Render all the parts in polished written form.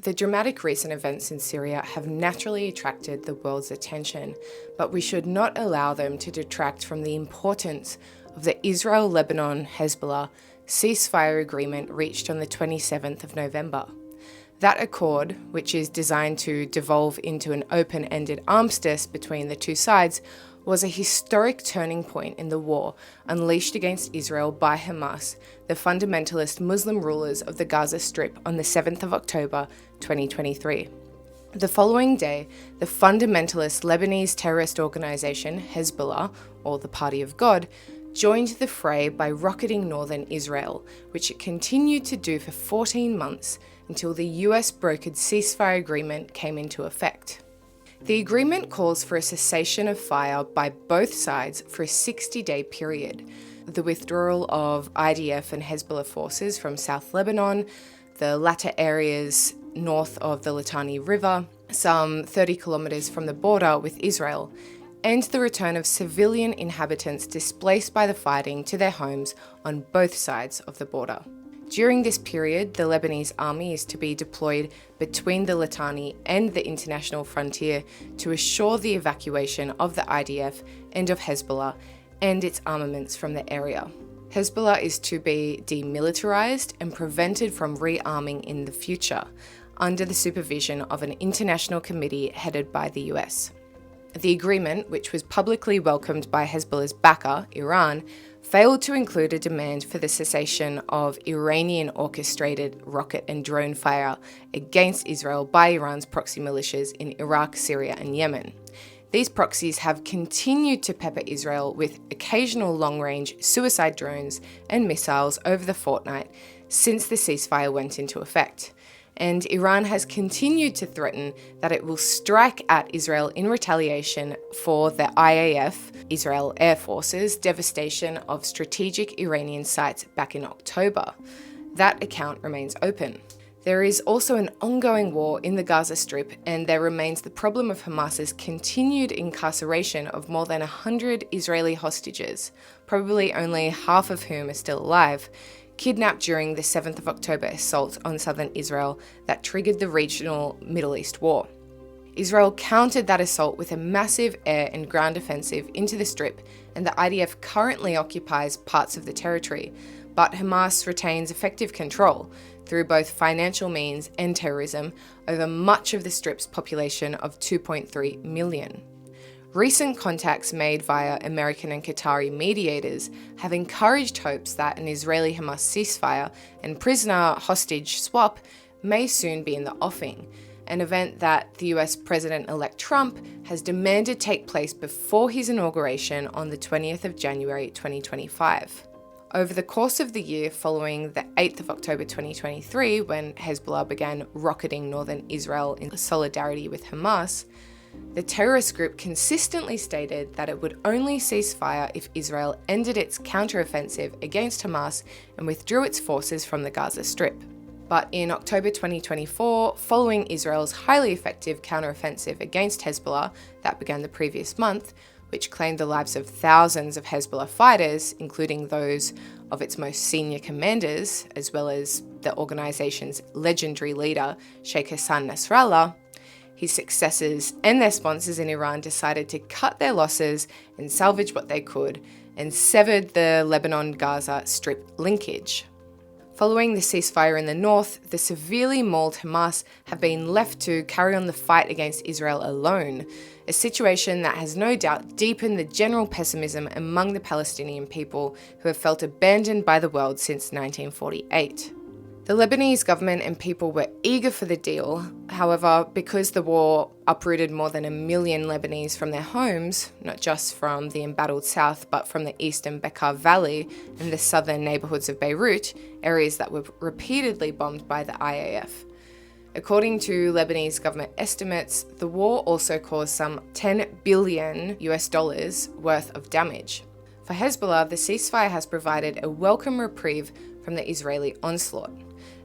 The dramatic recent events in Syria have naturally attracted the world's attention, but we should not allow them to detract from the importance of the Israel-Lebanon Hezbollah ceasefire agreement reached on the 27th of November. That accord, which is designed to devolve into an open-ended armistice between the two sides, was a historic turning point in the war unleashed against Israel by Hamas, the fundamentalist Muslim rulers of the Gaza Strip, on the 7th of October 2023. The following day, the fundamentalist Lebanese terrorist organization Hezbollah, or the Party of God, joined the fray by rocketing northern Israel, which it continued to do for 14 months until the US-brokered ceasefire agreement came into effect. The agreement calls for a cessation of fire by both sides for a 60-day period, the withdrawal of IDF and Hezbollah forces from South Lebanon, the latter areas north of the Litani River, some 30 kilometers from the border with Israel, and the return of civilian inhabitants displaced by the fighting to their homes on both sides of the border. During this period, the Lebanese army is to be deployed between the Litani and the international frontier to assure the evacuation of the IDF and of Hezbollah and its armaments from the area. Hezbollah is to be demilitarized and prevented from rearming in the future, under the supervision of an international committee headed by the US. The agreement, which was publicly welcomed by Hezbollah's backer, Iran, failed to include a demand for the cessation of Iranian-orchestrated rocket and drone fire against Israel by Iran's proxy militias in Iraq, Syria, and Yemen. These proxies have continued to pepper Israel with occasional long-range suicide drones and missiles over the fortnight since the ceasefire went into effect. And Iran has continued to threaten that it will strike at Israel in retaliation for the IAF, Israel Air Force's, devastation of strategic Iranian sites back in October. That account remains open. There is also an ongoing war in the Gaza Strip, and there remains the problem of Hamas's continued incarceration of more than 100 Israeli hostages, probably only half of whom are still alive, kidnapped during the 7th of October assault on southern Israel that triggered the regional Middle East war. Israel countered that assault with a massive air and ground offensive into the Strip, and the IDF currently occupies parts of the territory, but Hamas retains effective control, through both financial means and terrorism, over much of the Strip's population of 2.3 million. Recent contacts made via American and Qatari mediators have encouraged hopes that an Israeli-Hamas ceasefire and prisoner-hostage swap may soon be in the offing, an event that the US President-elect Trump has demanded take place before his inauguration on the 20th of January 2025. Over the course of the year following the 8th of October 2023, when Hezbollah began rocketing northern Israel in solidarity with Hamas, the terrorist group consistently stated that it would only cease fire if Israel ended its counteroffensive against Hamas and withdrew its forces from the Gaza Strip. But in October 2024, following Israel's highly effective counteroffensive against Hezbollah that began the previous month, which claimed the lives of thousands of Hezbollah fighters, including those of its most senior commanders, as well as the organization's legendary leader, Sheikh Hassan Nasrallah, his successors and their sponsors in Iran decided to cut their losses and salvage what they could, and severed the Lebanon-Gaza Strip linkage. Following the ceasefire in the north, the severely mauled Hamas have been left to carry on the fight against Israel alone, a situation that has no doubt deepened the general pessimism among the Palestinian people who have felt abandoned by the world since 1948. The Lebanese government and people were eager for the deal. However, because the war uprooted more than 1 million Lebanese from their homes, not just from the embattled south, but from the eastern Bekaa Valley and the southern neighbourhoods of Beirut, areas that were repeatedly bombed by the IAF. According to Lebanese government estimates, the war also caused some $10 billion worth of damage. For Hezbollah, the ceasefire has provided a welcome reprieve from the Israeli onslaught.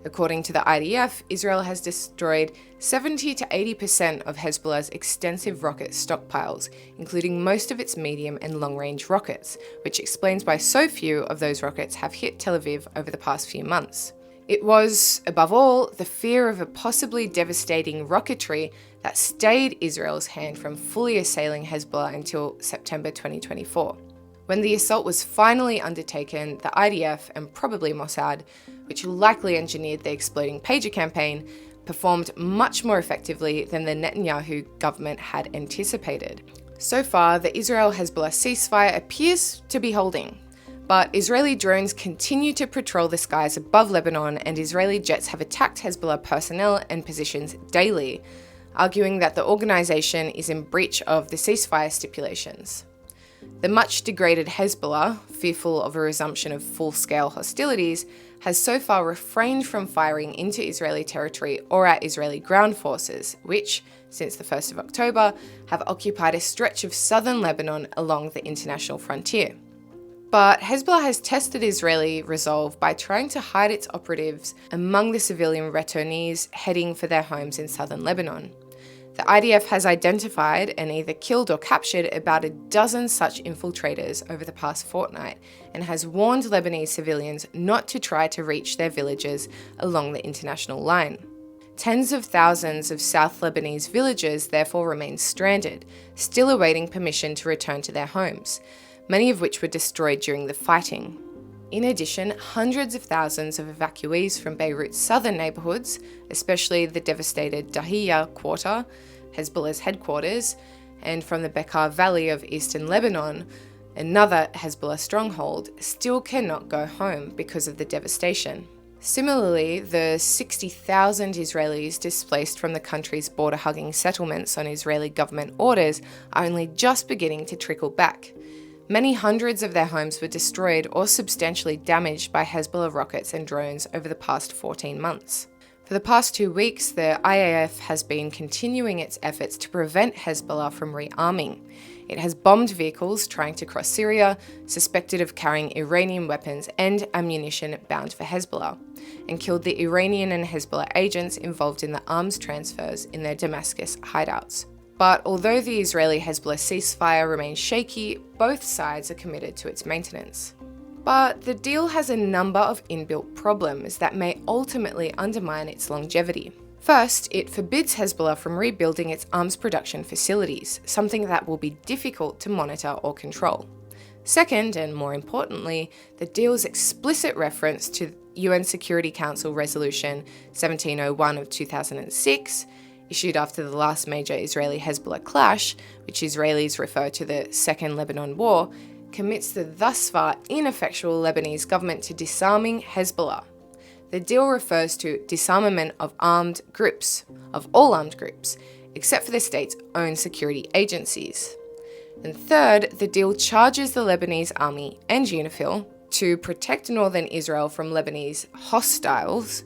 According to the IDF, Israel has destroyed 70 to 80% of Hezbollah's extensive rocket stockpiles, including most of its medium and long-range rockets, which explains why so few of those rockets have hit Tel Aviv over the past few months. It was, above all, the fear of a possibly devastating rocketry that stayed Israel's hand from fully assailing Hezbollah until September 2024. When the assault was finally undertaken, the IDF and probably Mossad, which likely engineered the exploding pager campaign, performed much more effectively than the Netanyahu government had anticipated. So far, the Israel-Hezbollah ceasefire appears to be holding, but Israeli drones continue to patrol the skies above Lebanon, and Israeli jets have attacked Hezbollah personnel and positions daily, arguing that the organisation is in breach of the ceasefire stipulations. The much degraded Hezbollah, fearful of a resumption of full-scale hostilities, has so far refrained from firing into Israeli territory or at Israeli ground forces, which, since the 1st of October, have occupied a stretch of southern Lebanon along the international frontier. But Hezbollah has tested Israeli resolve by trying to hide its operatives among the civilian returnees heading for their homes in southern Lebanon. The IDF has identified and either killed or captured about a dozen such infiltrators over the past fortnight and has warned Lebanese civilians not to try to reach their villages along the international line. Tens of thousands of South Lebanese villagers therefore remain stranded, still awaiting permission to return to their homes, many of which were destroyed during the fighting. In addition, hundreds of thousands of evacuees from Beirut's southern neighbourhoods, especially the devastated Dahiya quarter, Hezbollah's headquarters, and from the Bekaa Valley of eastern Lebanon, another Hezbollah stronghold, still cannot go home because of the devastation. Similarly, the 60,000 Israelis displaced from the country's border-hugging settlements on Israeli government orders are only just beginning to trickle back. Many hundreds of their homes were destroyed or substantially damaged by Hezbollah rockets and drones over the past 14 months. For the past 2 weeks, the IAF has been continuing its efforts to prevent Hezbollah from rearming. It has bombed vehicles trying to cross Syria, suspected of carrying Iranian weapons and ammunition bound for Hezbollah, and killed the Iranian and Hezbollah agents involved in the arms transfers in their Damascus hideouts. But although the Israeli-Hezbollah ceasefire remains shaky, both sides are committed to its maintenance. But the deal has a number of inbuilt problems that may ultimately undermine its longevity. First, it forbids Hezbollah from rebuilding its arms production facilities, something that will be difficult to monitor or control. Second, and more importantly, the deal's explicit reference to UN Security Council Resolution 1701 of 2006, issued after the last major Israeli-Hezbollah clash, which Israelis refer to the Second Lebanon War, commits the thus far ineffectual Lebanese government to disarming Hezbollah. The deal refers to disarmament of armed groups, of all armed groups, except for the state's own security agencies. And third, the deal charges the Lebanese army and UNIFIL to protect northern Israel from Lebanese hostiles,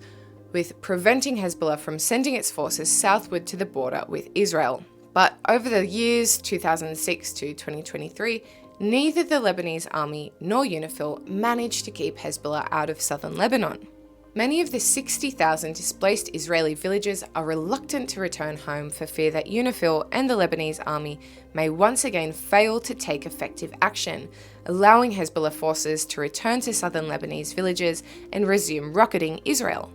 with preventing Hezbollah from sending its forces southward to the border with Israel. But over the years 2006 to 2023, neither the Lebanese army nor UNIFIL managed to keep Hezbollah out of southern Lebanon. Many of the 60,000 displaced Israeli villagers are reluctant to return home for fear that UNIFIL and the Lebanese army may once again fail to take effective action, allowing Hezbollah forces to return to southern Lebanese villages and resume rocketing Israel.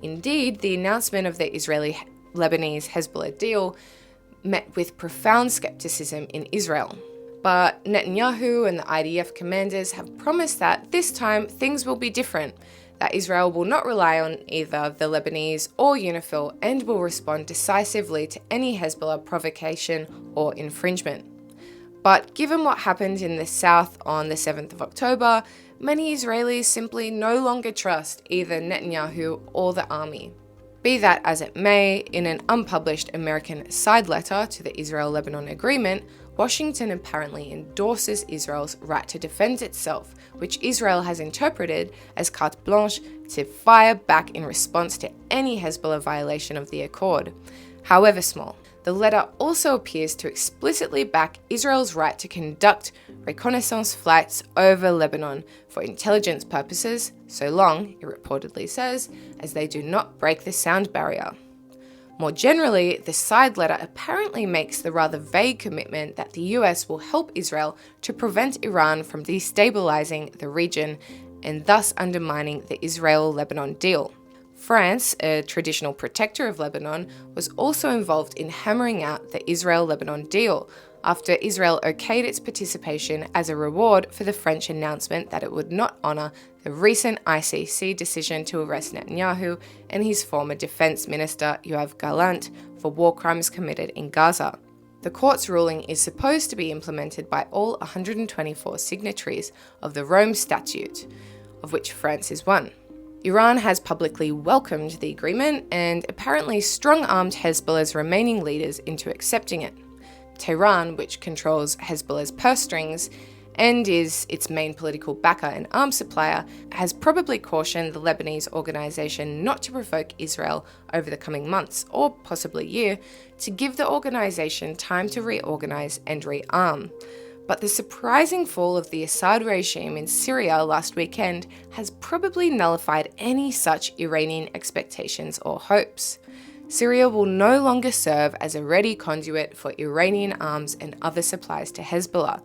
Indeed, the announcement of the Israeli-Lebanese Hezbollah deal met with profound skepticism in Israel. But Netanyahu and the IDF commanders have promised that this time things will be different, that Israel will not rely on either the Lebanese or UNIFIL and will respond decisively to any Hezbollah provocation or infringement. But given what happened in the south on the 7th of October, many Israelis simply no longer trust either Netanyahu or the army. Be that as it may, in an unpublished American side letter to the Israel-Lebanon agreement, Washington apparently endorses Israel's right to defend itself, which Israel has interpreted as carte blanche to fire back in response to any Hezbollah violation of the accord, however small. The letter also appears to explicitly back Israel's right to conduct reconnaissance flights over Lebanon for intelligence purposes, so long, it reportedly says, as they do not break the sound barrier. More generally, the side letter apparently makes the rather vague commitment that the US will help Israel to prevent Iran from destabilizing the region and thus undermining the Israel-Lebanon deal. France, a traditional protector of Lebanon, was also involved in hammering out the Israel-Lebanon deal after Israel okayed its participation as a reward for the French announcement that it would not honour the recent ICC decision to arrest Netanyahu and his former defence minister Yoav Gallant for war crimes committed in Gaza. The court's ruling is supposed to be implemented by all 124 signatories of the Rome Statute, of which France is one. Iran has publicly welcomed the agreement and apparently strong-armed Hezbollah's remaining leaders into accepting it. Tehran, which controls Hezbollah's purse strings and is its main political backer and arms supplier, has probably cautioned the Lebanese organisation not to provoke Israel over the coming months, or possibly year, to give the organisation time to reorganise and rearm. But the surprising fall of the Assad regime in Syria last weekend has probably nullified any such Iranian expectations or hopes. Syria will no longer serve as a ready conduit for Iranian arms and other supplies to Hezbollah.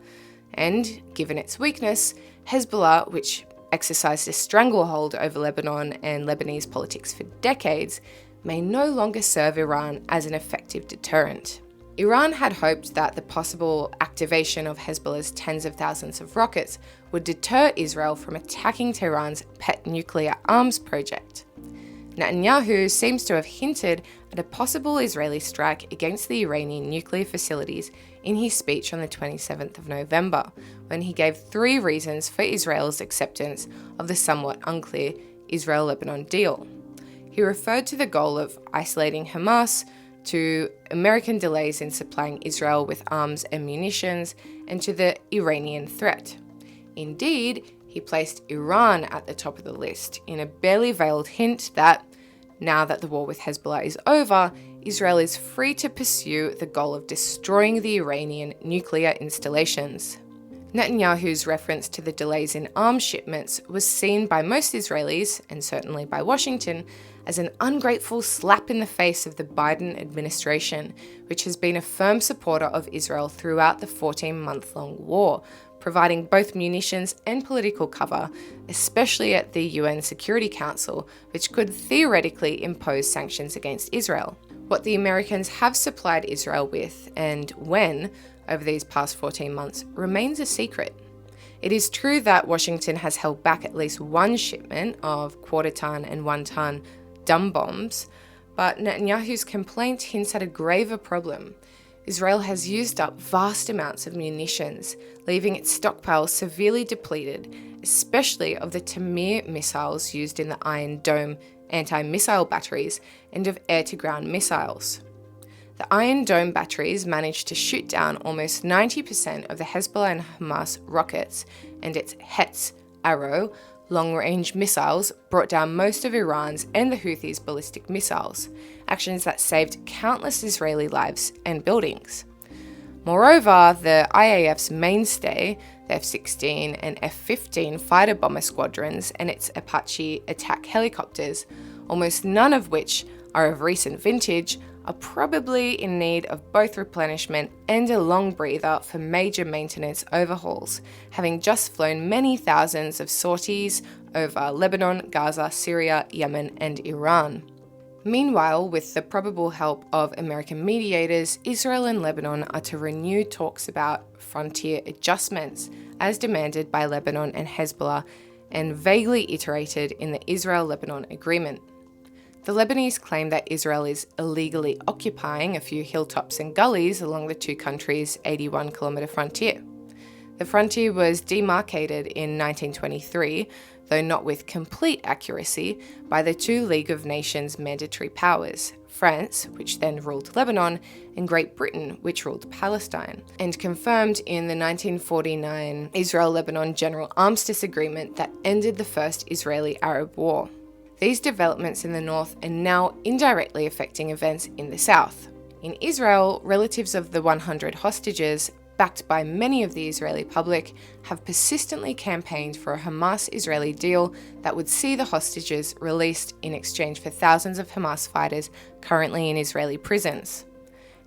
And, given its weakness, Hezbollah, which exercised a stranglehold over Lebanon and Lebanese politics for decades, may no longer serve Iran as an effective deterrent. Iran had hoped that the possible activation of Hezbollah's tens of thousands of rockets would deter Israel from attacking Tehran's pet nuclear arms project. Netanyahu seems to have hinted at a possible Israeli strike against the Iranian nuclear facilities in his speech on the 27th of November, when he gave 3 reasons for Israel's acceptance of the somewhat unclear Israel-Lebanon deal. He referred to the goal of isolating Hamas, to American delays in supplying Israel with arms and munitions, and to the Iranian threat. Indeed, he placed Iran at the top of the list, in a barely veiled hint that, now that the war with Hezbollah is over, Israel is free to pursue the goal of destroying the Iranian nuclear installations. Netanyahu's reference to the delays in arms shipments was seen by most Israelis, and certainly by Washington, as an ungrateful slap in the face of the Biden administration, which has been a firm supporter of Israel throughout the 14-month-long war, providing both munitions and political cover, especially at the UN Security Council, which could theoretically impose sanctions against Israel. What the Americans have supplied Israel with, and when, over these past 14 months, remains a secret. It is true that Washington has held back at least one shipment of quarter-ton and one-ton dumb bombs, but Netanyahu's complaint hints at a graver problem. Israel has used up vast amounts of munitions, leaving its stockpile severely depleted, especially of the Tamir missiles used in the Iron Dome anti-missile batteries and of air-to-ground missiles. The Iron Dome batteries managed to shoot down almost 90% of the Hezbollah and Hamas rockets, and its Hetz Arrow long-range missiles brought down most of Iran's and the Houthis' ballistic missiles, actions that saved countless Israeli lives and buildings. Moreover, the IAF's mainstay, the F-16 and F-15 fighter bomber squadrons and its Apache attack helicopters, almost none of which are of recent vintage, are probably in need of both replenishment and a long breather for major maintenance overhauls, having just flown many thousands of sorties over Lebanon, Gaza, Syria, Yemen, and Iran. Meanwhile, with the probable help of American mediators, Israel and Lebanon are to renew talks about frontier adjustments, as demanded by Lebanon and Hezbollah, and vaguely iterated in the Israel-Lebanon agreement. The Lebanese claim that Israel is illegally occupying a few hilltops and gullies along the two countries' 81-kilometre frontier. The frontier was demarcated in 1923, though not with complete accuracy, by the two League of Nations mandatory powers, France, which then ruled Lebanon, and Great Britain, which ruled Palestine, and confirmed in the 1949 Israel-Lebanon General Armistice Agreement that ended the First Israeli-Arab War. These developments in the north are now indirectly affecting events in the south. In Israel, relatives of the 100 hostages, backed by many of the Israeli public, have persistently campaigned for a Hamas-Israeli deal that would see the hostages released in exchange for thousands of Hamas fighters currently in Israeli prisons.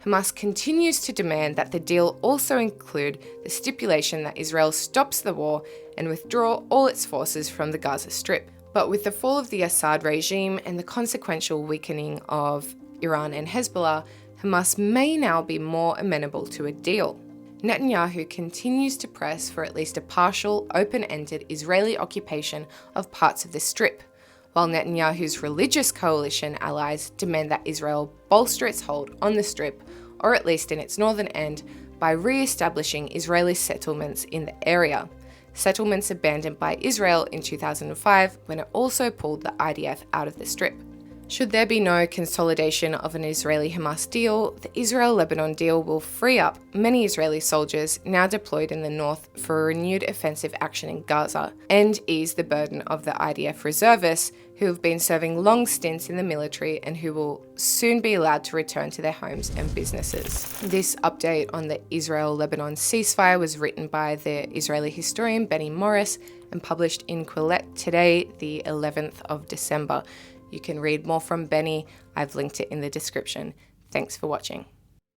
Hamas continues to demand that the deal also include the stipulation that Israel stops the war and withdraw all its forces from the Gaza Strip. But with the fall of the Assad regime and the consequential weakening of Iran and Hezbollah, Hamas may now be more amenable to a deal. Netanyahu continues to press for at least a partial, open-ended Israeli occupation of parts of the Strip, while Netanyahu's religious coalition allies demand that Israel bolster its hold on the Strip, or at least in its northern end, by re-establishing Israeli settlements in the area. Settlements abandoned by Israel in 2005 when it also pulled the IDF out of the Strip. Should there be no consolidation of an Israeli-Hamas deal, the Israel-Lebanon deal will free up many Israeli soldiers now deployed in the north for a renewed offensive action in Gaza, and ease the burden of the IDF reservists who have been serving long stints in the military and who will soon be allowed to return to their homes and businesses. This update on the Israel-Lebanon ceasefire was written by the Israeli historian Benny Morris and published in Quillette today, the 11th of December. You can read more from Benny. I've linked it in the description. Thanks for watching.